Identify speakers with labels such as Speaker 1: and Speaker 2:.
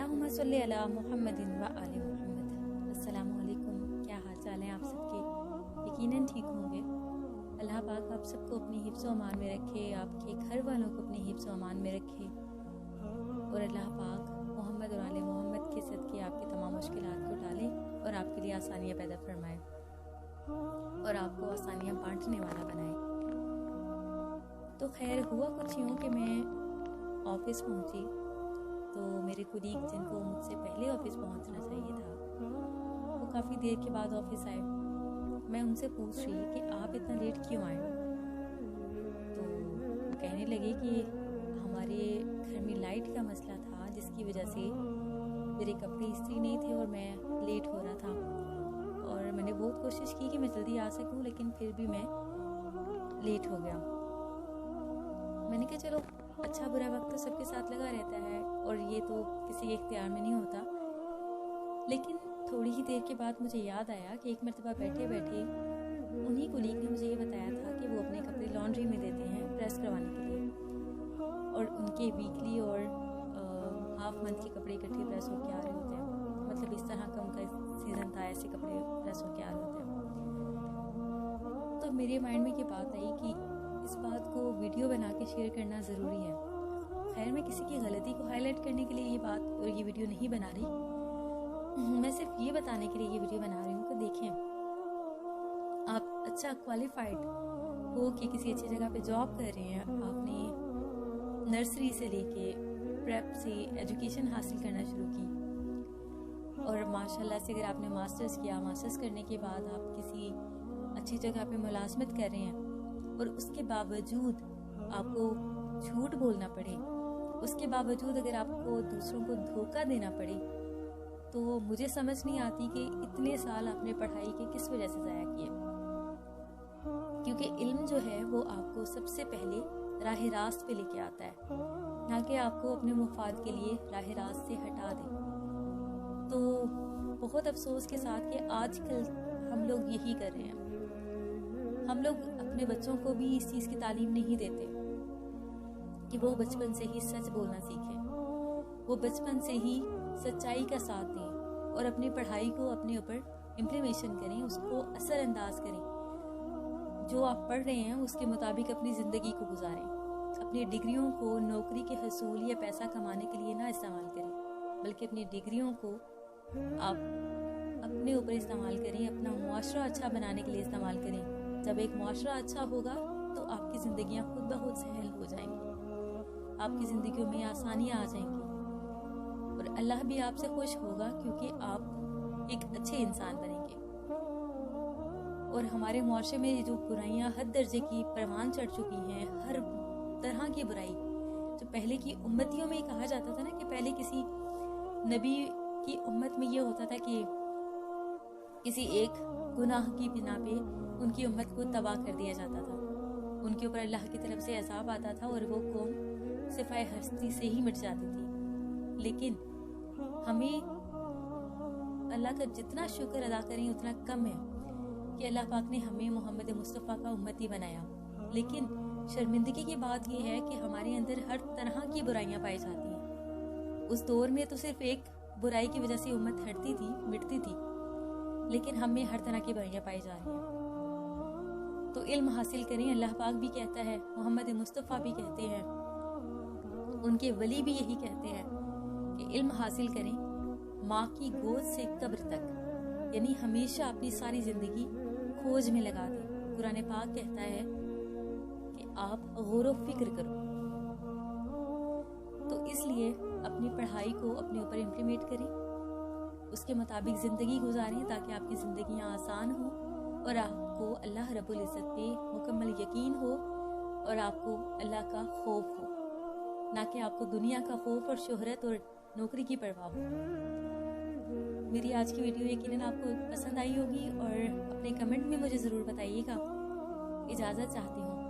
Speaker 1: अल्लाहुम्मा सल्ली अला मुहम्मदिन व आले मुहम्मद। अस्सलामु अलैकुम। क्या हाल चाल है आप सबके? यकीनन ठीक होंगे। अल्लाह पाक आप सबको अपनी हिफ्ज़ व अमान में रखे, आपके घर वालों को अपनी हिफ्ज़ व अमान में रखे और अल्लाह पाक मोहम्मद और आले मोहम्मद के सदके आपकी तमाम मुश्किलात को टाले और आपके लिए आसानियाँ पैदा फरमाए और आपको आसानियाँ बांटने वाला बनाए। तो खैर हुआ कुछ यूँ कि मैं ऑफिस पहुँची तो मेरे कुलीग जिनको मुझसे पहले ऑफिस पहुंचना चाहिए था वो काफ़ी देर के बाद ऑफिस आए। मैं उनसे पूछ रही कि आप इतना लेट क्यों आए? तो वो कहने लगे कि हमारे घर में लाइट का मसला था जिसकी वजह से मेरे कपड़े इस्त्री नहीं थे और मैं लेट हो रहा था और मैंने बहुत कोशिश की कि मैं जल्दी आ सकूं, लेकिन फिर भी मैं लेट हो गया। मैंने कहा चलो अच्छा बुरा वक्त तो सबके साथ लगा रहता है और ये तो किसी के इख्तियार में नहीं होता। लेकिन थोड़ी ही देर के बाद मुझे याद आया कि एक मरतबा बैठे बैठे उन्हीं कुलीग ने मुझे ये बताया था कि वो अपने कपड़े लॉन्ड्री में देते हैं प्रेस करवाने के लिए और उनके वीकली और हाफ मंथ के कपड़े इकट्ठे प्रेस होकर आ रहे होते हैं। मतलब इस तरह का उनका सीज़न था, ऐसे कपड़े प्रेस होकर आ रहे होते हैं। तो मेरे माइंड में ये बात आई कि इस बात को वीडियो बना के शेयर करना ज़रूरी है। खैर मैं किसी की गलती को हाईलाइट करने के लिए ये बात और ये वीडियो नहीं बना रही, मैं सिर्फ ये बताने के लिए ये वीडियो बना रही हूँ कि देखें आप अच्छा क्वालिफाइड हो कि किसी अच्छी जगह पे जॉब कर रहे हैं, आपने नर्सरी से लेके प्रेप से एजुकेशन हासिल करना शुरू की और माशाल्लाह से अगर आपने मास्टर्स किया, मास्टर्स करने के बाद आप किसी अच्छी जगह पे मुलाजमत कर रहे हैं और उसके बावजूद आपको झूठ बोलना पड़े, उसके बावजूद अगर आपको दूसरों को धोखा देना पड़े, तो मुझे समझ नहीं आती कि इतने साल आपने पढ़ाई के किस वजह से ज़ाया किए। क्योंकि इल्म जो है वो आपको सबसे पहले राह रास्त पे लेके आता है, ना कि आपको अपने मुफाद के लिए राह रास्त से हटा दे। तो बहुत अफसोस के साथ कि आजकल हम लोग यही कर रहे हैं। हम लोग अपने बच्चों को भी इस चीज़ की तालीम नहीं देते कि वो बचपन से ही सच बोलना सीखें, वो बचपन से ही सच्चाई का साथ दें और अपनी पढ़ाई को अपने ऊपर इम्प्लीमेशन करें, उसको असरअंदाज करें। जो आप पढ़ रहे हैं उसके मुताबिक अपनी ज़िंदगी को गुजारें। अपनी डिग्रियों को नौकरी के हसूल या पैसा कमाने के लिए ना इस्तेमाल करें, बल्कि अपनी डिग्रियों को आप अपने ऊपर इस्तेमाल करें, अपना मुआशरा अच्छा बनाने के लिए इस्तेमाल करें। जब एक मुआशरा अच्छा होगा तो आपकी ज़िंदगियाँ खुद ब खुद सहल हो जाएंगी, आपकी ज़िंदगियों में आसानियाँ आ जाएंगी और अल्लाह भी आपसे खुश होगा क्योंकि आप एक अच्छे इंसान बनेंगे। और हमारे मुआशरे में जो बुराइयाँ हद दर्जे की परवान चढ़ चुकी हैं, हर तरह की बुराई, जो पहले की उम्मतियों में कहा जाता था ना कि पहले किसी नबी की उम्मत में ये होता था कि किसी एक गुनाह की बिना पे उनकी उम्मत को तबाह कर दिया जाता था, उनके ऊपर अल्लाह की तरफ से अज़ाब आता था और वो कौम सिफाए हस्ती से ही मिट जाती थी। लेकिन हमें अल्लाह का जितना शुक्र अदा करें उतना कम है कि अल्लाह पाक ने हमें मोहम्मद मुस्तफ़ा का उम्मती बनाया। लेकिन शर्मिंदगी की बात यह है कि हमारे अंदर हर तरह की बुराइयां पाई जाती हैं। उस दौर में तो सिर्फ एक बुराई की वजह से उम्मत हटती थी, मिटती थी, लेकिन हमें हर तरह की बुराइयां पाई जा रही हैं। तो इल्म हासिल करें। अल्लाह पाक भी कहता है, मोहम्मद मुस्तफ़ा भी कहते हैं, उनके वली भी यही कहते हैं कि इल्म हासिल करें माँ की गोद से कब्र तक, यानी हमेशा अपनी सारी ज़िंदगी खोज में लगा दें। कुरान पाक कहता है कि आप गौर फिक्र करो। तो इसलिए अपनी पढ़ाई को अपने ऊपर इम्प्लीमेंट करें, उसके मुताबिक ज़िंदगी गुजारें ताकि आपकी ज़िंदगियाँ आसान हो और आपको अल्लाह रब्बुल इज़्ज़त पे मुकम्मल यकीन हो और आपको अल्लाह का खौफ हो, ना कि आपको दुनिया का खौफ और शोहरत और नौकरी की परवाह हो। मेरी आज की वीडियो यकीनन आपको पसंद आई होगी और अपने कमेंट में मुझे ज़रूर बताइएगा। इजाज़त चाहती हूँ।